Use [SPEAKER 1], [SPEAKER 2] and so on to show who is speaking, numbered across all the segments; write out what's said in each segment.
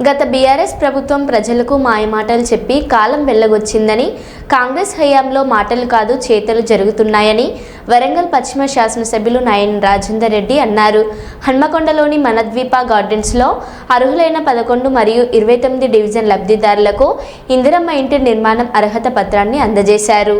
[SPEAKER 1] గత బీఆర్ఎస్ ప్రభుత్వం ప్రజలకు మాయమాటలు చెప్పి కాలం వెళ్ళగొచ్చిందని, కాంగ్రెస్ హయాంలో మాటలు కాదు చేతలు జరుగుతున్నాయని వరంగల్ పశ్చిమ శాసనసభ్యులు నాయన్ రాజేందర్ రెడ్డి అన్నారు. హన్మకొండలోని మనద్వీప గార్డెన్స్లో అర్హులైన 11 మరియు 29 డివిజన్ లబ్ధిదారులకు ఇందిరమ్మ ఇంటి నిర్మాణం అర్హత పత్రాన్ని అందజేశారు.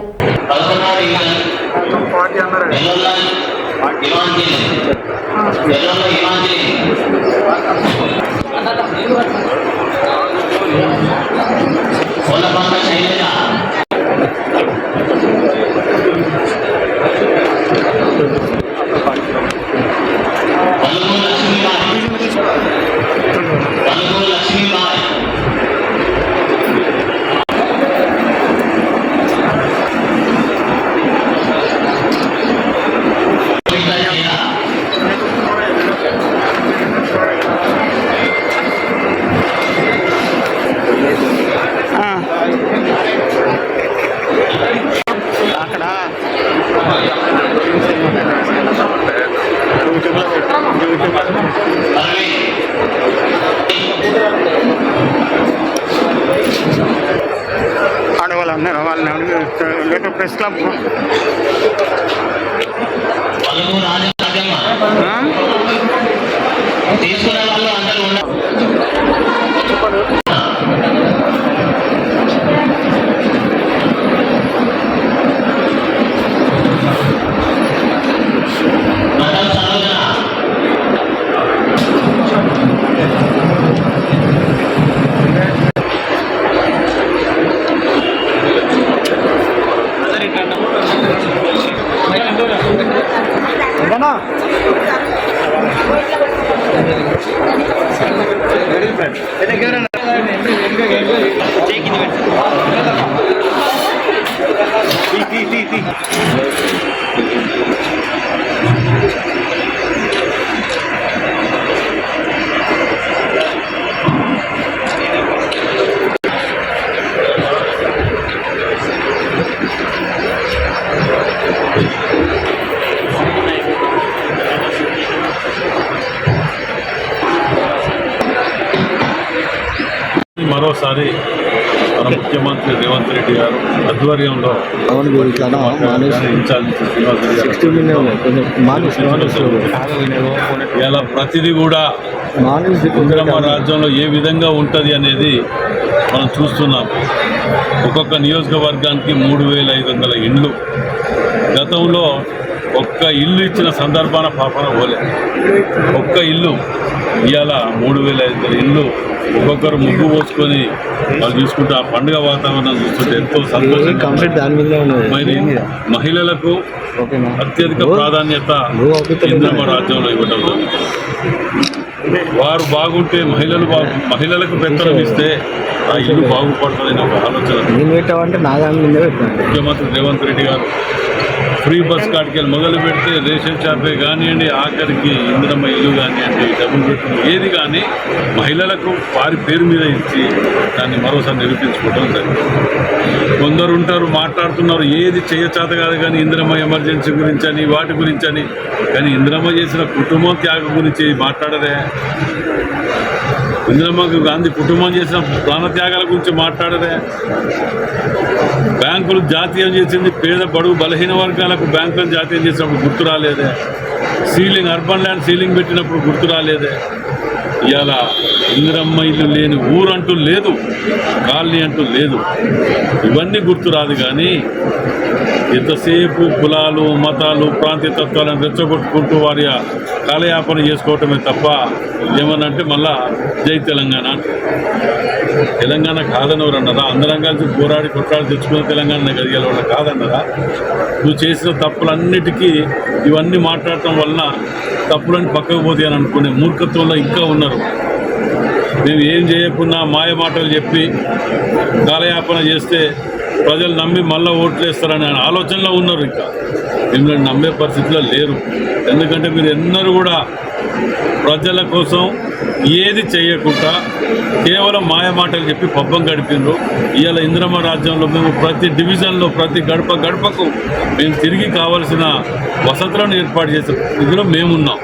[SPEAKER 2] వాళ్ళని ప్రెస్ క్లబ్ తీసుకునే వాళ్ళు అందరూ ఉన్నారు.
[SPEAKER 3] మరోసారి మన ముఖ్యమంత్రి రేవంత్ రెడ్డి గారు ఆధ్వర్యంలో ఇలా ప్రతిదీ కూడా ఇందిరమ్మ రాజ్యంలో ఏ విధంగా ఉంటుంది అనేది మనం చూస్తున్నాం. ఒక్కొక్క నియోజకవర్గానికి 3500 ఇండ్లు. గతంలో ఒక్క ఇల్లు ఇచ్చిన సందర్భాన పాపన పోలే. ఒక్క ఇల్లు ఇవాళ 3500 ఇండ్లు. ఒక్కొక్కరు ముగ్గు పోసుకొని వాళ్ళు చూసుకుంటే ఆ పండుగ వాతావరణం చూస్తుంటే ఎంతో సంతోషంగా. మరి మహిళలకు అత్యధిక ప్రాధాన్యత ఇందిరమ్మ రాజ్యంలో ఇవ్వడం. వారు బాగుంటే మహిళలకు పెత్తనం ఇస్తే ఆ ఇల్లు బాగుపడుతుందని ఒక ఆలోచన ముఖ్యమంత్రి రేవంత్ రెడ్డి గారు ఫ్రీ బస్ కార్డుకెళ్ళి మొదలు పెడితే రేషన్ షాపే కానివ్వండి, ఆఖరికి ఇందిరమ్మ ఇల్లు కానివ్వండి, డబుల్ బెడ్రూమ్ ఏది కానీ మహిళలకు వారి పేరు మీద ఇచ్చి దాన్ని మరోసారి నిరూపించుకోవడం జరిగింది. కొందరు ఉంటారు మాట్లాడుతున్నారు ఏది చేయచేత కాదు కానీ ఇందిరమ్మ ఎమర్జెన్సీ గురించి అని వాటి గురించి అని. కానీ ఇందిరమ్మ చేసిన కుటుంబం త్యాగం గురించి మాట్లాడరే. ఇందిరమ్మకు గాంధీ కుటుంబం చేసిన ప్రాణత్యాగాల గురించి మాట్లాడరే. బ్యాంకులు జాతీయం చేసింది పేద బడుగు బలహీన వర్గాలకు బ్యాంకులను జాతీయం చేసినప్పుడు గుర్తు రాలేదే. సీలింగ్ అర్బన్ ల్యాండ్ సీలింగ్ పెట్టినప్పుడు గుర్తు రాలేదే. ఇవాళ ఇందిరమ్మ ఇల్లు లేని ఊరంటూ లేదు, కాలనీ అంటూ లేదు. ఇవన్నీ గుర్తు రాదు కానీ ఎంతసేపు కులాలు మతాలు ప్రాంతీయతత్వాలను రెచ్చగొట్టుకుంటూ వారి కాలయాపన చేసుకోవటమే తప్ప ఏమనంటే మళ్ళా జై తెలంగాణ. తెలంగాణ కాదనవరు అన్నారా? అందరం కలిసి పోరాడి కొట్లాడి తెచ్చుకున్న తెలంగాణ గదిగల కాదన్నారా? నువ్వు చేసిన తప్పులన్నిటికీ ఇవన్నీ మాట్లాడటం వలన తప్పులని పక్కకు పోతాయని అనుకునే మూర్ఖత్వంలో ఇంకా ఉన్నారు. మేము ఏం చేయకుండా మాయ మాటలు చెప్పి కాలయాపన చేస్తే ప్రజలు నమ్మి మళ్ళీ ఓట్లేస్తారనే ఆలోచనలో ఉన్నారు. ఇంకా మిమ్మల్ని నమ్మే పరిస్థితిలో లేరు. ఎందుకంటే మీరు ఎన్నరూ కూడా ప్రజల కోసం ఏది చేయకుండా కేవలం మాయమాటలు చెప్పి పబ్బం గడిపినరు. ఇవాళ ఇందిరమ్మ రాజ్యంలో మేము ప్రతి డివిజన్లో ప్రతి గడప గడపకు మేము తిరిగి కావాల్సిన వసతులను ఏర్పాటు చేసే ఇదిలో మేమున్నాం.